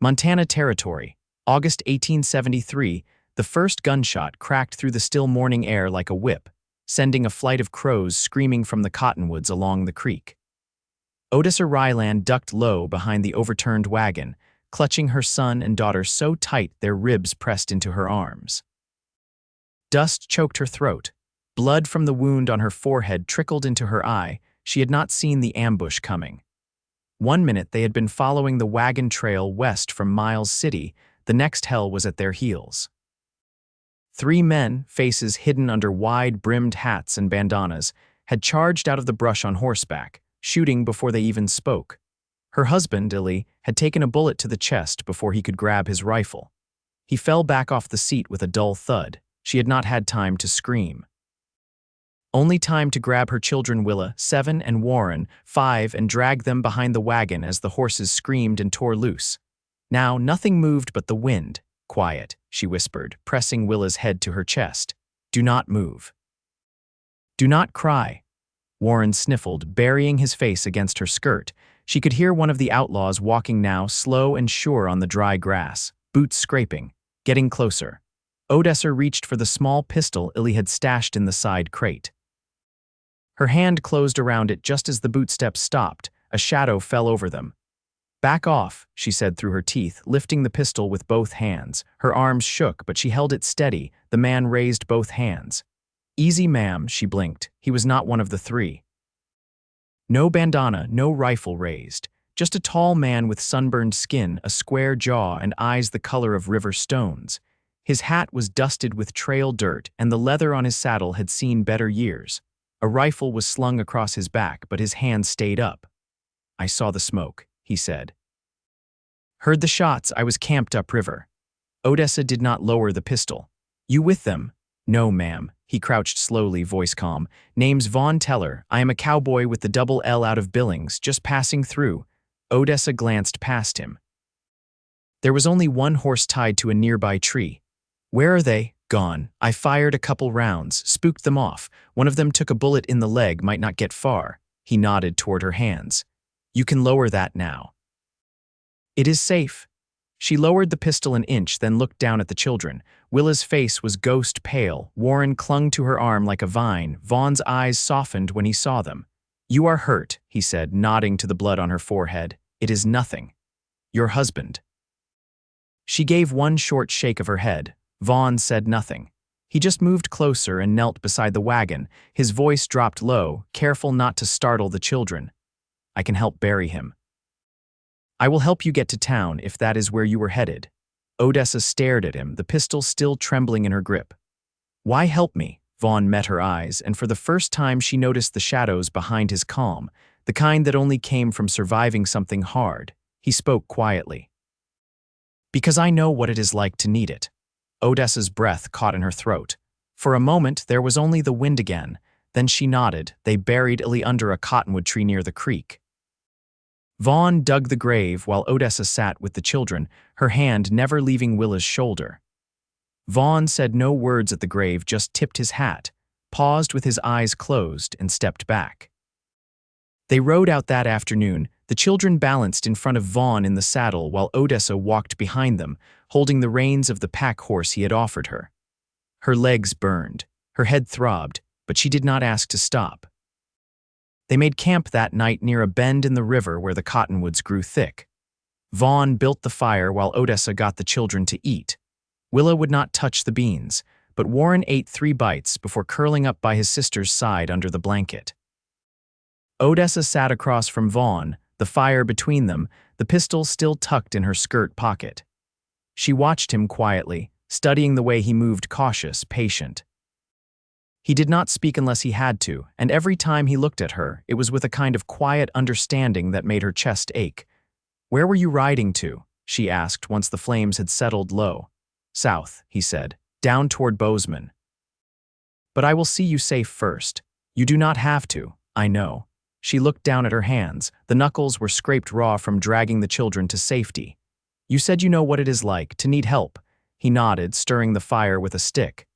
Montana Territory, August 1873, the first gunshot cracked through the still morning air like a whip, sending a flight of crows screaming from the cottonwoods along the creek. Odessa Rylan ducked low behind the overturned wagon, clutching her son and daughter so tight their ribs pressed into her arms. Dust choked her throat. Blood from the wound on her forehead trickled into her eye. She had not seen the ambush coming. 1 minute they had been following the wagon trail west from Miles City, the next hell was at their heels. 3 men, faces hidden under wide-brimmed hats and bandanas, had charged out of the brush on horseback, shooting before they even spoke. Her husband, Illy, had taken a bullet to the chest before he could grab his rifle. He fell back off the seat with a dull thud. She had not had time to scream. Only time to grab her children Willa, 7, and Warren, 5, and drag them behind the wagon as the horses screamed and tore loose. Now nothing moved but the wind. "Quiet," she whispered, pressing Willa's head to her chest. "Do not move. Do not cry." Warren sniffled, burying his face against her skirt. She could hear one of the outlaws walking now, slow and sure on the dry grass, boots scraping, getting closer. Odessa reached for the small pistol Illy had stashed in the side crate. Her hand closed around it just as the bootsteps stopped. A shadow fell over them. "Back off," she said through her teeth, lifting the pistol with both hands. Her arms shook, but she held it steady. The man raised both hands. "Easy, ma'am," she blinked. He was not one of the 3. No bandana, no rifle raised. Just a tall man with sunburned skin, a square jaw, and eyes the color of river stones. His hat was dusted with trail dirt, and the leather on his saddle had seen better years. A rifle was slung across his back, but his hand stayed up. "I saw the smoke," he said. "Heard the shots. I was camped upriver." Odessa did not lower the pistol. "You with them?" "No, ma'am." He crouched slowly, voice calm. "Name's Vaughn Teller. I am a cowboy with the double L out of Billings, just passing through." Odessa glanced past him. There was only one horse tied to a nearby tree. "Where are they?" "Gone. I fired a couple rounds, spooked them off. One of them took a bullet in the leg, might not get far." He nodded toward her hands. "You can lower that now." "It is safe." She lowered the pistol an inch, then looked down at the children. Willa's face was ghost pale. Warren clung to her arm like a vine. Vaughn's eyes softened when he saw them. "You are hurt," he said, nodding to the blood on her forehead. "It is nothing. Your husband." She gave one short shake of her head. Vaughn said nothing. He just moved closer and knelt beside the wagon. His voice dropped low, careful not to startle the children. "I can help bury him." "I will help you get to town if that is where you were headed." Odessa stared at him, the pistol still trembling in her grip. "Why help me?" Vaughn met her eyes, and for the first time she noticed the shadows behind his calm, the kind that only came from surviving something hard. He spoke quietly. "Because I know what it is like to need it." Odessa's breath caught in her throat. For a moment, there was only the wind again. Then she nodded. They buried Illy under a cottonwood tree near the creek. Vaughn dug the grave while Odessa sat with the children, her hand never leaving Willa's shoulder. Vaughn said no words at the grave, just tipped his hat, paused with his eyes closed, and stepped back. They rode out that afternoon, the children balanced in front of Vaughn in the saddle while Odessa walked behind them, holding the reins of the pack horse he had offered her. Her legs burned, her head throbbed, but she did not ask to stop. They made camp that night near a bend in the river where the cottonwoods grew thick. Vaughn built the fire while Odessa got the children to eat. Willa would not touch the beans, but Warren ate 3 bites before curling up by his sister's side under the blanket. Odessa sat across from Vaughn, the fire between them, the pistol still tucked in her skirt pocket. She watched him quietly, studying the way he moved, cautious, patient. He did not speak unless he had to, and every time he looked at her, it was with a kind of quiet understanding that made her chest ache. "Where were you riding to?" she asked once the flames had settled low. "South," he said, "down toward Bozeman." "But I will see you safe first. You do not have to, I know." She looked down at her hands. The knuckles were scraped raw from dragging the children to safety. "You said you know what it is like to need help." He nodded, stirring the fire with a stick.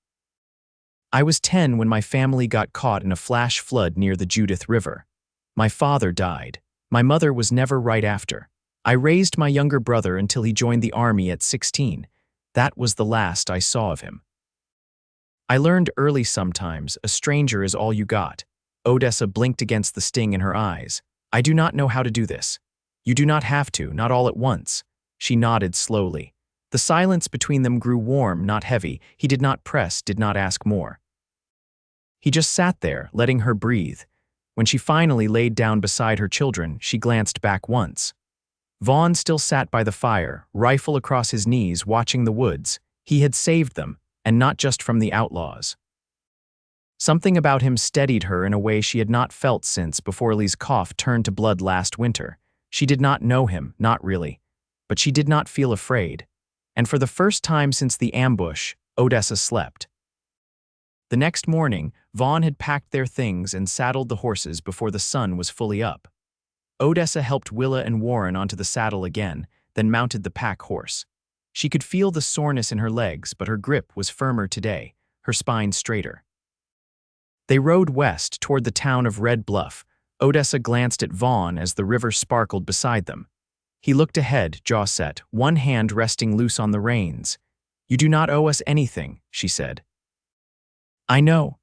"I was 10 when my family got caught in a flash flood near the Judith River. My father died. My mother was never right after. I raised my younger brother until he joined the army at 16. That was the last I saw of him. I learned early sometimes a stranger is all you got. Odessa blinked against the sting in her eyes. I do not know how to do this. You do not have to, not all at once. She nodded slowly. The silence between them grew warm, not heavy. He did not press, did not ask more. He just sat there, letting her breathe. When she finally laid down beside her children, she glanced back once. Vaughn still sat by the fire, rifle across his knees, watching the woods. He had saved them, and not just from the outlaws. Something about him steadied her in a way she had not felt since before Lee's cough turned to blood last winter. She did not know him, not really. But she did not feel afraid. And for the first time since the ambush, Odessa slept. The next morning, Vaughn had packed their things and saddled the horses before the sun was fully up. Odessa helped Willa and Warren onto the saddle again, then mounted the pack horse. She could feel the soreness in her legs, but her grip was firmer today, her spine straighter. They rode west toward the town of Red Bluff. Odessa glanced at Vaughn as the river sparkled beside them. He looked ahead, jaw set, one hand resting loose on the reins. "You do not owe us anything," she said. "I know.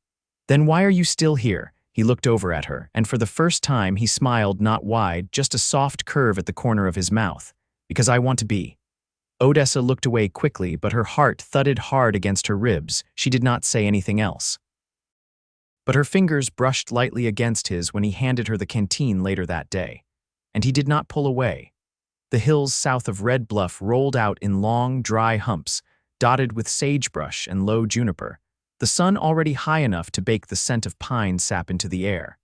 Then why are you still here?" He looked over at her, and for the first time he smiled, not wide, just a soft curve at the corner of his mouth. "Because I want to be." Odessa looked away quickly, but her heart thudded hard against her ribs. She did not say anything else. But her fingers brushed lightly against his when he handed her the canteen later that day. And he did not pull away. The hills south of Red Bluff rolled out in long, dry humps, dotted with sagebrush and low juniper, the sun already high enough to bake the scent of pine sap into the air.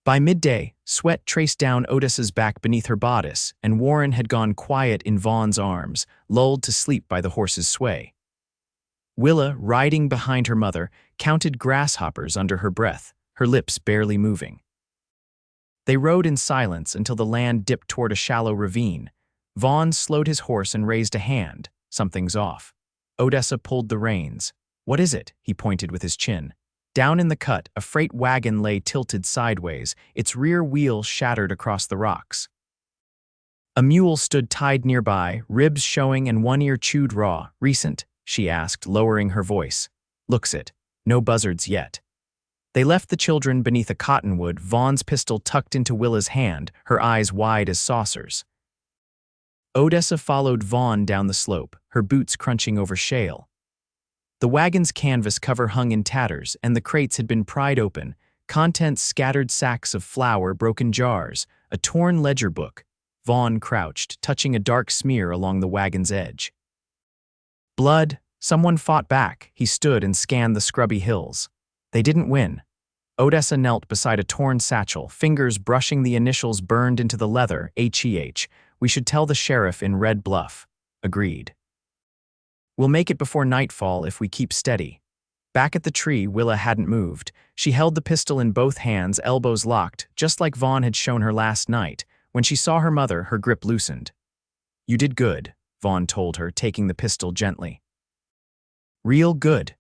By midday, sweat traced down Odessa's back beneath her bodice, and Warren had gone quiet in Vaughn's arms, lulled to sleep by the horse's sway. Willa, riding behind her mother, counted grasshoppers under her breath, her lips barely moving. They rode in silence until the land dipped toward a shallow ravine. Vaughn slowed his horse and raised a hand. Something's off. Odessa pulled the reins. "What is it?" he pointed with his chin. Down in the cut, a freight wagon lay tilted sideways, its rear wheel shattered across the rocks. A mule stood tied nearby, ribs showing and one ear chewed raw. "Recent?" she asked, lowering her voice. "Looks it. No buzzards yet." They left the children beneath a cottonwood, Vaughn's pistol tucked into Willa's hand, her eyes wide as saucers. Odessa followed Vaughn down the slope, her boots crunching over shale. The wagon's canvas cover hung in tatters, and the crates had been pried open, contents scattered sacks of flour, broken jars, a torn ledger book. Vaughn crouched, touching a dark smear along the wagon's edge. "Blood. Someone fought back." He stood and scanned the scrubby hills. They didn't win. Odessa knelt beside a torn satchel, fingers brushing the initials burned into the leather, HEH. "We should tell the sheriff in Red Bluff." "Agreed." "We'll make it before nightfall if we keep steady." Back at the tree, Willa hadn't moved. She held the pistol in both hands, elbows locked, just like Vaughn had shown her last night. When she saw her mother, her grip loosened. "You did good," Vaughn told her, taking the pistol gently. "Real good."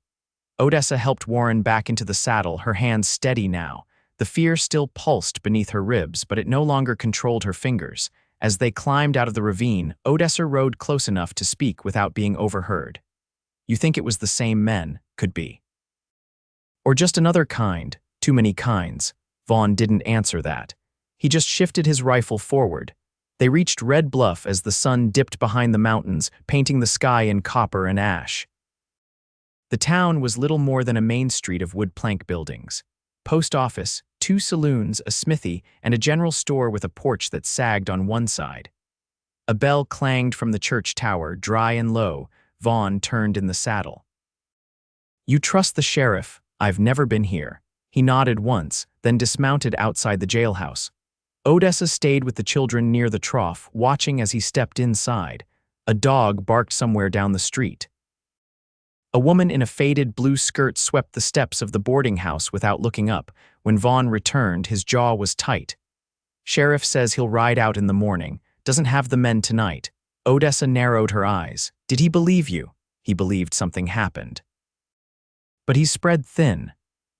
Odessa helped Warren back into the saddle, her hands steady now. The fear still pulsed beneath her ribs, but it no longer controlled her fingers. As they climbed out of the ravine, Odessa rode close enough to speak without being overheard. "You think it was the same men? Could be. Or just another kind, too many kinds." Vaughn didn't answer that. He just shifted his rifle forward. They reached Red Bluff as the sun dipped behind the mountains, painting the sky in copper and ash. The town was little more than a main street of wood plank buildings. Post office, 2 saloons, a smithy, and a general store with a porch that sagged on one side. A bell clanged from the church tower, dry and low. Vaughn turned in the saddle. "You trust the sheriff? I've never been here." He nodded once, then dismounted outside the jailhouse. Odessa stayed with the children near the trough, watching as he stepped inside. A dog barked somewhere down the street. A woman in a faded blue skirt swept the steps of the boarding house without looking up. When Vaughn returned, his jaw was tight. "Sheriff says he'll ride out in the morning. Doesn't have the men tonight." Odessa narrowed her eyes. "Did he believe you?" He believed something happened. But he spread thin.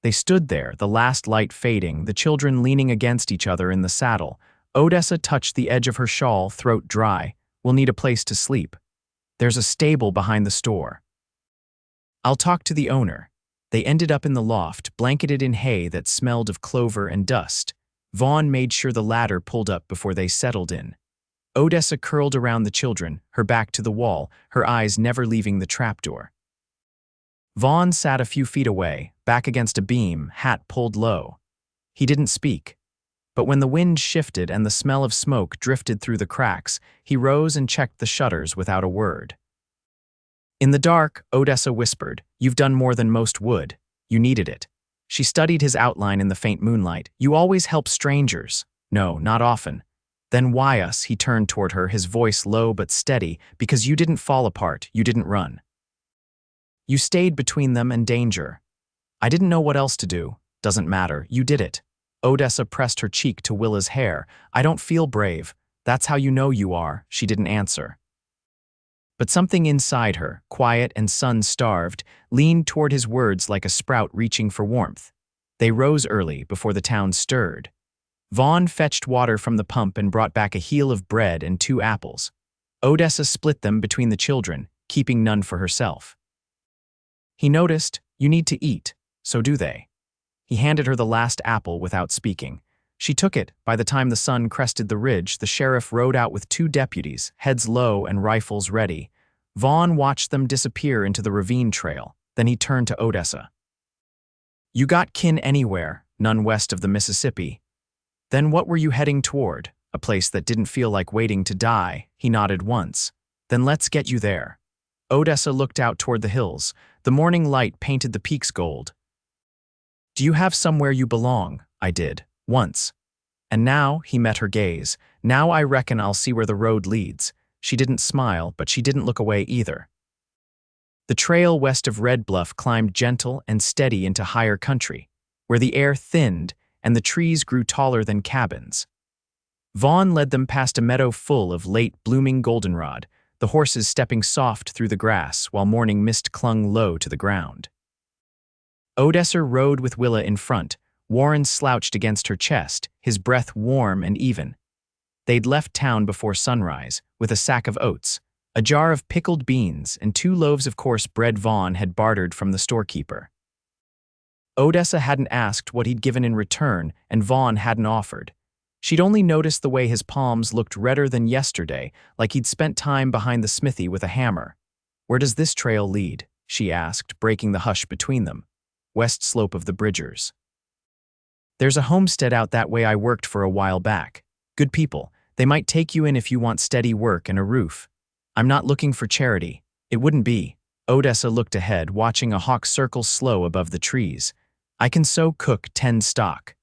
They stood there, the last light fading, the children leaning against each other in the saddle. Odessa touched the edge of her shawl, throat dry. We'll need a place to sleep. There's a stable behind the store. I'll talk to the owner. They ended up in the loft, blanketed in hay that smelled of clover and dust. Vaughn made sure the ladder pulled up before they settled in. Odessa curled around the children, her back to the wall, her eyes never leaving the trapdoor. Vaughn sat a few feet away, back against a beam, hat pulled low. He didn't speak. But when the wind shifted and the smell of smoke drifted through the cracks, he rose and checked the shutters without a word. In the dark, Odessa whispered, "You've done more than most would. You needed it." She studied his outline in the faint moonlight. "You always help strangers." "No, not often." "Then why us?" He turned toward her, his voice low but steady. "Because you didn't fall apart, you didn't run. You stayed between them and danger. I didn't know what else to do. Doesn't matter, you did it." Odessa pressed her cheek to Willa's hair. "I don't feel brave. That's how you know you are." She didn't answer. But something inside her, quiet and sun-starved, leaned toward his words like a sprout reaching for warmth. They rose early, before the town stirred. Vaughn fetched water from the pump and brought back a heel of bread and 2 apples. Odessa split them between the children, keeping none for herself. He noticed, "You need to eat, so do they." He handed her the last apple without speaking. She took it. By the time the sun crested the ridge, the sheriff rode out with 2 deputies, heads low and rifles ready. Vaughn watched them disappear into the ravine trail. Then he turned to Odessa. "You got kin anywhere, none west of the Mississippi. Then what were you heading toward? A place that didn't feel like waiting to die." He nodded once. "Then let's get you there." Odessa looked out toward the hills. The morning light painted the peaks gold. "Do you have somewhere you belong?" "I did. Once. And now," he met her gaze, "now I reckon I'll see where the road leads." She didn't smile, but she didn't look away either. The trail west of Red Bluff climbed gentle and steady into higher country, where the air thinned and the trees grew taller than cabins. Vaughn led them past a meadow full of late blooming goldenrod, the horses stepping soft through the grass while morning mist clung low to the ground. Odessa rode with Willa in front. Warren slouched against her chest, his breath warm and even. They'd left town before sunrise, with a sack of oats, a jar of pickled beans, and 2 loaves of coarse bread Vaughn had bartered from the storekeeper. Odessa hadn't asked what he'd given in return, and Vaughn hadn't offered. She'd only noticed the way his palms looked redder than yesterday, like he'd spent time behind the smithy with a hammer. "Where does this trail lead?" she asked, breaking the hush between them. "West slope of the Bridgers. There's a homestead out that way I worked for a while back. Good people. They might take you in if you want steady work and a roof. I'm not looking for charity. It wouldn't be." Odessa looked ahead, watching a hawk circle slow above the trees. "I can cook 10 stock.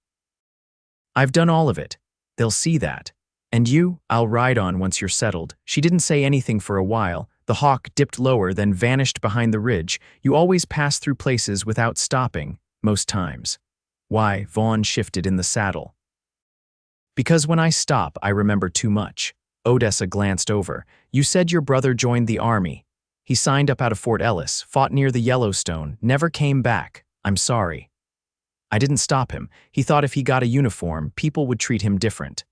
I've done all of it. They'll see that. And you, I'll ride on once you're settled." She didn't say anything for a while. The hawk dipped lower, then vanished behind the ridge. "You always pass through places without stopping, most times." "Why?" Vaughn shifted in the saddle. "Because when I stop, I remember too much." Odessa glanced over. "You said your brother joined the army. He signed up out of Fort Ellis, fought near the Yellowstone, never came back. I'm sorry." "I didn't stop him. He thought if he got a uniform, people would treat him different."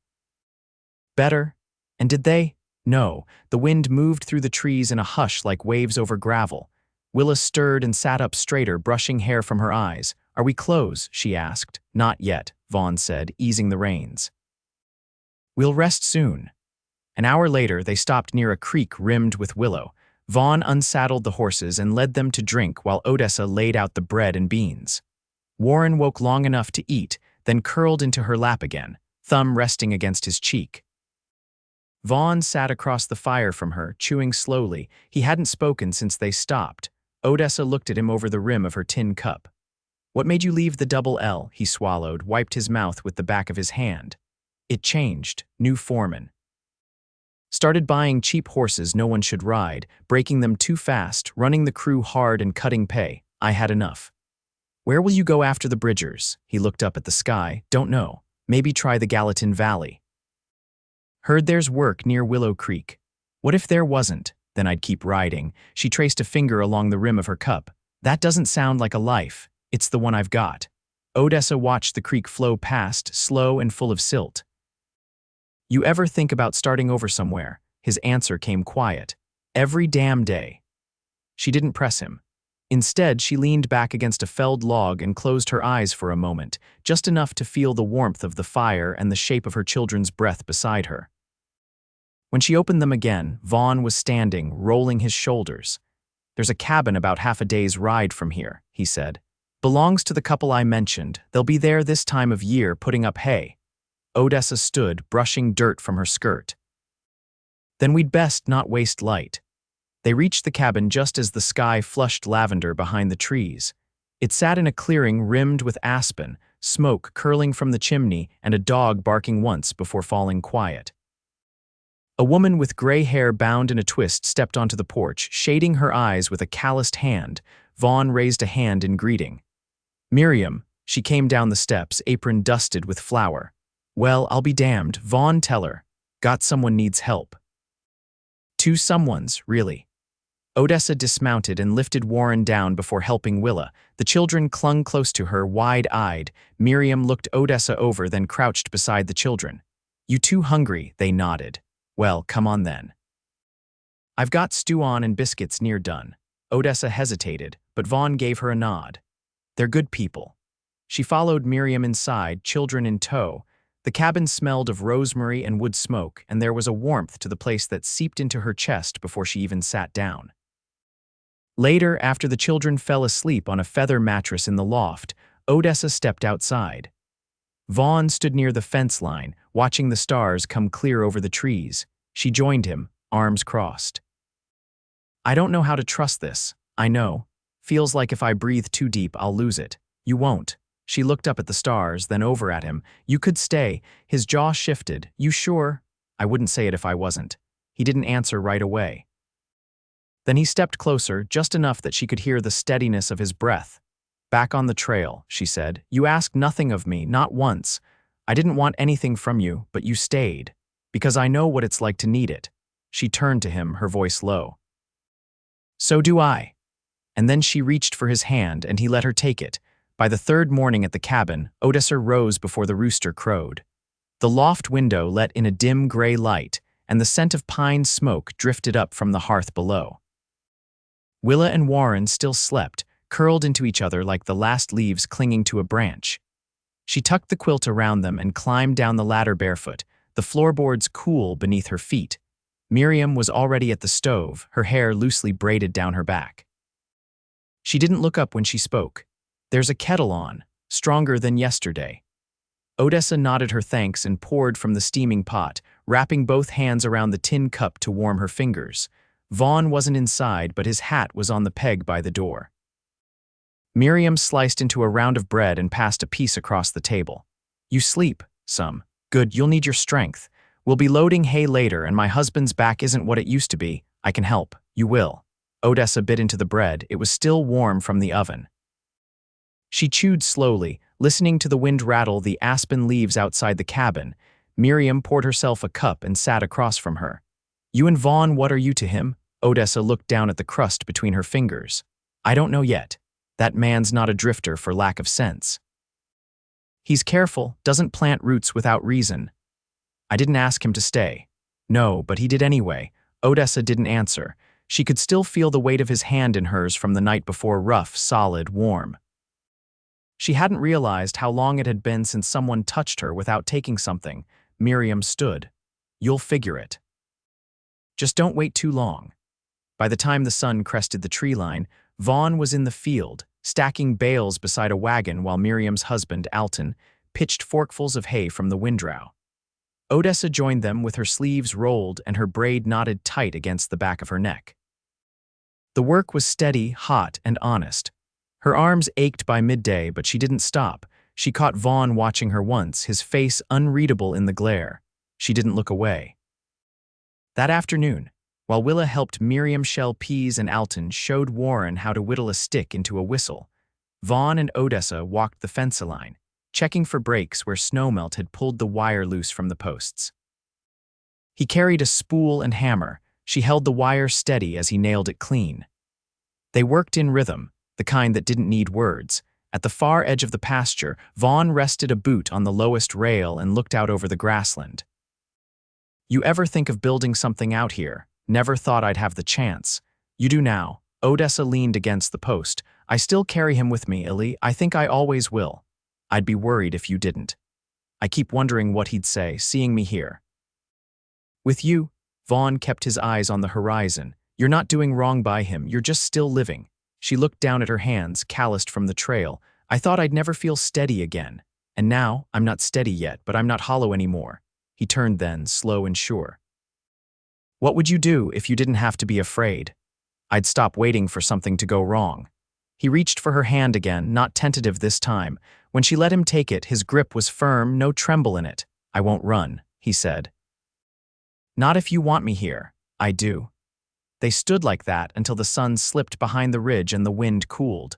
"Better? And did they?" "No." The wind moved through the trees in a hush like waves over gravel. Willa stirred and sat up straighter, brushing hair from her eyes. "Are we close?" she asked. "Not yet," Vaughn said, easing the reins. "We'll rest soon." An hour later, they stopped near a creek rimmed with willow. Vaughn unsaddled the horses and led them to drink while Odessa laid out the bread and beans. Warren woke long enough to eat, then curled into her lap again, thumb resting against his cheek. Vaughn sat across the fire from her, chewing slowly. He hadn't spoken since they stopped. Odessa looked at him over the rim of her tin cup. "What made you leave the Double L?" He swallowed, wiped his mouth with the back of his hand. "It changed. New foreman. Started buying cheap horses no one should ride, breaking them too fast, running the crew hard and cutting pay. I had enough." "Where will you go after the Bridgers?" He looked up at the sky. "Don't know. Maybe try the Gallatin Valley. Heard there's work near Willow Creek. What if there wasn't? Then I'd keep riding." She traced a finger along the rim of her cup. "That doesn't sound like a life. It's the one I've got." Odessa watched the creek flow past, slow and full of silt. You ever think about starting over somewhere? His answer came quiet. Every damn day. She didn't press him. Instead, she leaned back against a felled log and closed her eyes for a moment, just enough to feel the warmth of the fire and the shape of her children's breath beside her. When she opened them again, Vaughn was standing, rolling his shoulders. "There's a cabin about half a day's ride from here," he said. "Belongs to the couple I mentioned. They'll be there this time of year putting up hay." Odessa stood, brushing dirt from her skirt. "Then we'd best not waste light." They reached the cabin just as the sky flushed lavender behind the trees. It sat in a clearing rimmed with aspen, smoke curling from the chimney and a dog barking once before falling quiet. A woman with gray hair bound in a twist stepped onto the porch, shading her eyes with a calloused hand. Vaughn raised a hand in greeting. "Miriam," she came down the steps, apron dusted with flour. "Well, I'll be damned, Vaughn Teller. Got someone needs help." Two someones, really. Odessa dismounted and lifted Warren down before helping Willa. The children clung close to her, wide-eyed. Miriam looked Odessa over, then crouched beside the children. "You too hungry?" They nodded. "Well, come on then. I've got stew on and biscuits near done." Odessa hesitated, but Vaughn gave her a nod. "They're good people." She followed Miriam inside, children in tow. The cabin smelled of rosemary and wood smoke, and there was a warmth to the place that seeped into her chest before she even sat down. Later, after the children fell asleep on a feather mattress in the loft, Odessa stepped outside. Vaughn stood near the fence line, watching the stars come clear over the trees. She joined him, arms crossed. "I don't know how to trust this. I know. Feels like if I breathe too deep, I'll lose it." "You won't." She looked up at the stars, then over at him. "You could stay." His jaw shifted. "You sure?" "I wouldn't say it if I wasn't." He didn't answer right away. Then he stepped closer, just enough that she could hear the steadiness of his breath. "Back on the trail," she said. "You asked nothing of me, not once. I didn't want anything from you, but you stayed. Because I know what it's like to need it." She turned to him, her voice low. "So do I." And then she reached for his hand, and he let her take it. By the third morning at the cabin, Odessa rose before the rooster crowed. The loft window let in a dim gray light, and the scent of pine smoke drifted up from the hearth below. Willa and Warren still slept, curled into each other like the last leaves clinging to a branch. She tucked the quilt around them and climbed down the ladder barefoot, the floorboards cool beneath her feet. Miriam was already at the stove, her hair loosely braided down her back. She didn't look up when she spoke. "There's a kettle on, stronger than yesterday." Odessa nodded her thanks and poured from the steaming pot, wrapping both hands around the tin cup to warm her fingers. Vaughn wasn't inside, but his hat was on the peg by the door. Miriam sliced into a round of bread and passed a piece across the table. "You sleep, some. Good, you'll need your strength. We'll be loading hay later, and my husband's back isn't what it used to be. I can help. You will." Odessa bit into the bread. It was still warm from the oven. She chewed slowly, listening to the wind rattle the aspen leaves outside the cabin. Miriam poured herself a cup and sat across from her. "You and Vaughn, what are you to him?" Odessa looked down at the crust between her fingers. "I don't know yet. That man's not a drifter for lack of sense. He's careful, doesn't plant roots without reason. I didn't ask him to stay." "No, but he did anyway." Odessa didn't answer. She could still feel the weight of his hand in hers from the night before, rough, solid, warm. She hadn't realized how long it had been since someone touched her without taking something. Miriam stood. "You'll figure it. Just don't wait too long." By the time the sun crested the tree line, Vaughn was in the field, stacking bales beside a wagon while Miriam's husband, Alton, pitched forkfuls of hay from the windrow. Odessa joined them with her sleeves rolled and her braid knotted tight against the back of her neck. The work was steady, hot, and honest. Her arms ached by midday, but she didn't stop. She caught Vaughn watching her once, his face unreadable in the glare. She didn't look away. That afternoon, while Willa helped Miriam shell peas and Alton showed Warren how to whittle a stick into a whistle, Vaughn and Odessa walked the fence line, checking for breaks where snowmelt had pulled the wire loose from the posts. He carried a spool and hammer. She held the wire steady as he nailed it clean. They worked in rhythm, the kind that didn't need words. At the far edge of the pasture, Vaughn rested a boot on the lowest rail and looked out over the grassland. You ever think of building something out here? Never thought I'd have the chance. You do now. Odessa leaned against the post. I still carry him with me, Illy. I think I always will. I'd be worried if you didn't. I keep wondering what he'd say, seeing me here. With you, Vaughn kept his eyes on the horizon. You're not doing wrong by him, you're just still living. She looked down at her hands, calloused from the trail. I thought I'd never feel steady again. And now, I'm not steady yet, but I'm not hollow anymore. He turned then, slow and sure. What would you do if you didn't have to be afraid? I'd stop waiting for something to go wrong. He reached for her hand again, not tentative this time. When she let him take it, his grip was firm, no tremble in it. I won't run, he said. Not if you want me here. I do. They stood like that until the sun slipped behind the ridge and the wind cooled.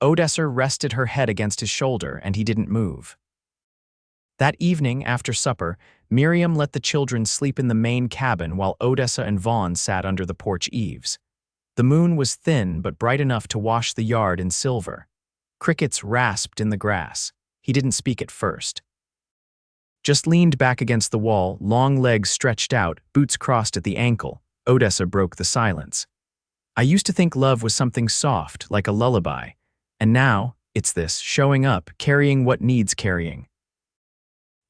Odessa rested her head against his shoulder, and he didn't move. That evening, after supper, Miriam let the children sleep in the main cabin while Odessa and Vaughn sat under the porch eaves. The moon was thin but bright enough to wash the yard in silver. Crickets rasped in the grass. He didn't speak at first. Just leaned back against the wall, long legs stretched out, boots crossed at the ankle. Odessa broke the silence. I used to think love was something soft, like a lullaby. And now, it's this, showing up, carrying what needs carrying.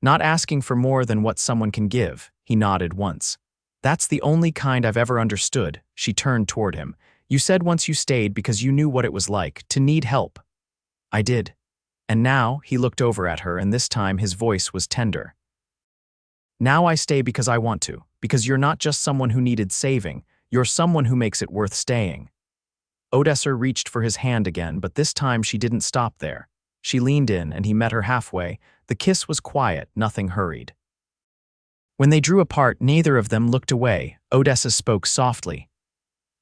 Not asking for more than what someone can give, he nodded once. That's the only kind I've ever understood. She turned toward him. You said once you stayed because you knew what it was like, to need help. I did. And now, he looked over at her, and this time his voice was tender. Now I stay because I want to, because you're not just someone who needed saving, you're someone who makes it worth staying. Odessa reached for his hand again, but this time she didn't stop there. She leaned in, and he met her halfway. The kiss was quiet, nothing hurried. When they drew apart, neither of them looked away. Odessa spoke softly.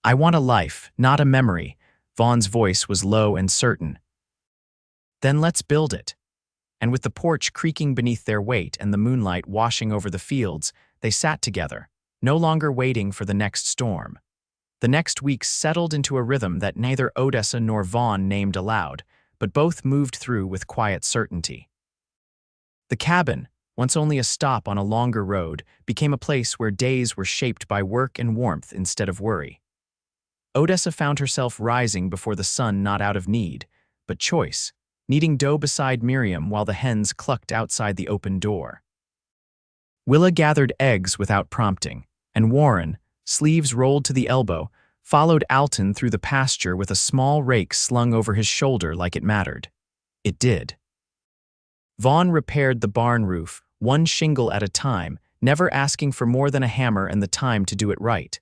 I want a life, not a memory. Vaughn's voice was low and certain. Then let's build it. And with the porch creaking beneath their weight and the moonlight washing over the fields, they sat together, no longer waiting for the next storm. The next weeks settled into a rhythm that neither Odessa nor Vaughn named aloud, but both moved through with quiet certainty. The cabin, once only a stop on a longer road, became a place where days were shaped by work and warmth instead of worry. Odessa found herself rising before the sun, not out of need, but choice, kneading dough beside Miriam while the hens clucked outside the open door. Willa gathered eggs without prompting, and Warren, sleeves rolled to the elbow, followed Alton through the pasture with a small rake slung over his shoulder like it mattered. It did. Vaughn repaired the barn roof, one shingle at a time, never asking for more than a hammer and the time to do it right.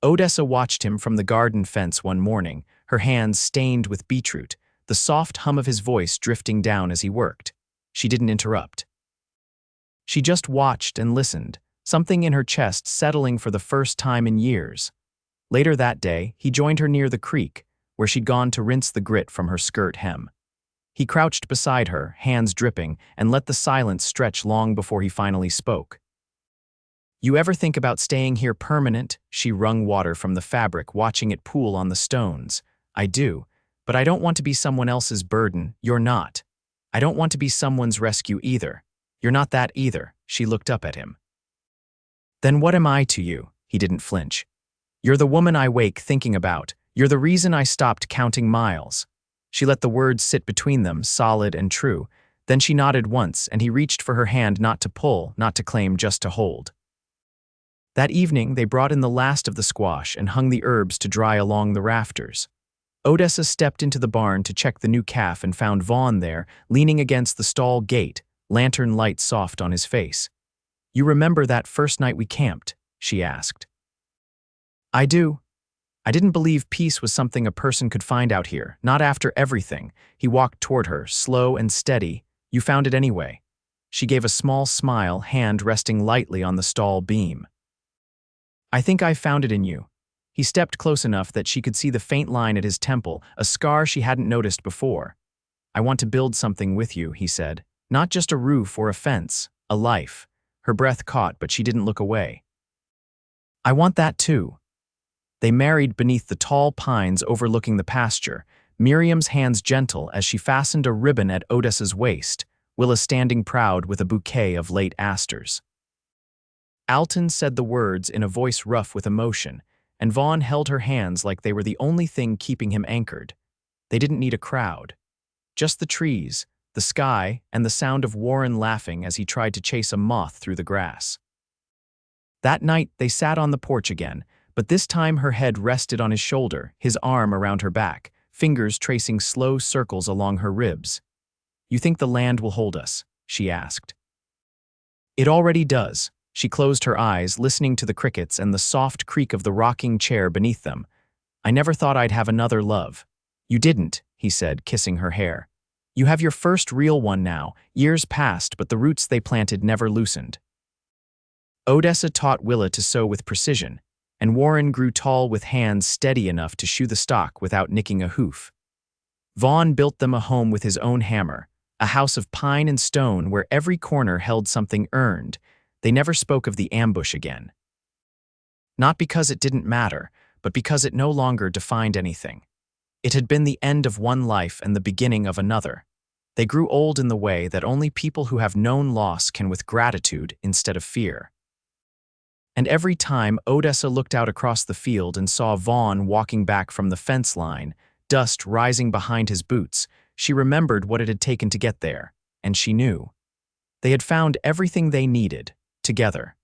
Odessa watched him from the garden fence one morning, her hands stained with beetroot, the soft hum of his voice drifting down as he worked. She didn't interrupt. She just watched and listened, something in her chest settling for the first time in years. Later that day, he joined her near the creek, where she'd gone to rinse the grit from her skirt hem. He crouched beside her, hands dripping, and let the silence stretch long before he finally spoke. You ever think about staying here permanent? She wrung water from the fabric, watching it pool on the stones. I do, but I don't want to be someone else's burden. You're not. I don't want to be someone's rescue either. You're not that either. She looked up at him. Then what am I to you? He didn't flinch. You're the woman I wake thinking about. You're the reason I stopped counting miles. She let the words sit between them, solid and true. Then she nodded once, and he reached for her hand, not to pull, not to claim, just to hold. That evening, they brought in the last of the squash and hung the herbs to dry along the rafters. Odessa stepped into the barn to check the new calf and found Vaughn there, leaning against the stall gate, lantern light soft on his face. You remember that first night we camped? She asked. I do. I didn't believe peace was something a person could find out here, not after everything. He walked toward her, slow and steady. You found it anyway. She gave a small smile, hand resting lightly on the stall beam. I think I found it in you. He stepped close enough that she could see the faint line at his temple, a scar she hadn't noticed before. I want to build something with you, he said. Not just a roof or a fence, a life. Her breath caught, but she didn't look away. I want that too. They married beneath the tall pines overlooking the pasture, Miriam's hands gentle as she fastened a ribbon at Odessa's waist, Willa standing proud with a bouquet of late asters. Alton said the words in a voice rough with emotion, and Vaughn held her hands like they were the only thing keeping him anchored. They didn't need a crowd. Just the trees, the sky, and the sound of Warren laughing as he tried to chase a moth through the grass. That night, they sat on the porch again, but this time her head rested on his shoulder, his arm around her back, fingers tracing slow circles along her ribs. "You think the land will hold us?" she asked. "It already does." She closed her eyes, listening to the crickets and the soft creak of the rocking chair beneath them. "I never thought I'd have another love." "You didn't," he said, kissing her hair. "You have your first real one now. Years passed, but the roots they planted never loosened." Odessa taught Willa to sew with precision, and Warren grew tall with hands steady enough to shoe the stock without nicking a hoof. Vaughn built them a home with his own hammer, a house of pine and stone where every corner held something earned. They never spoke of the ambush again. Not because it didn't matter, but because it no longer defined anything. It had been the end of one life and the beginning of another. They grew old in the way that only people who have known loss can, with gratitude instead of fear. And every time Odessa looked out across the field and saw Vaughn walking back from the fence line, dust rising behind his boots, she remembered what it had taken to get there, and she knew. They had found everything they needed, together.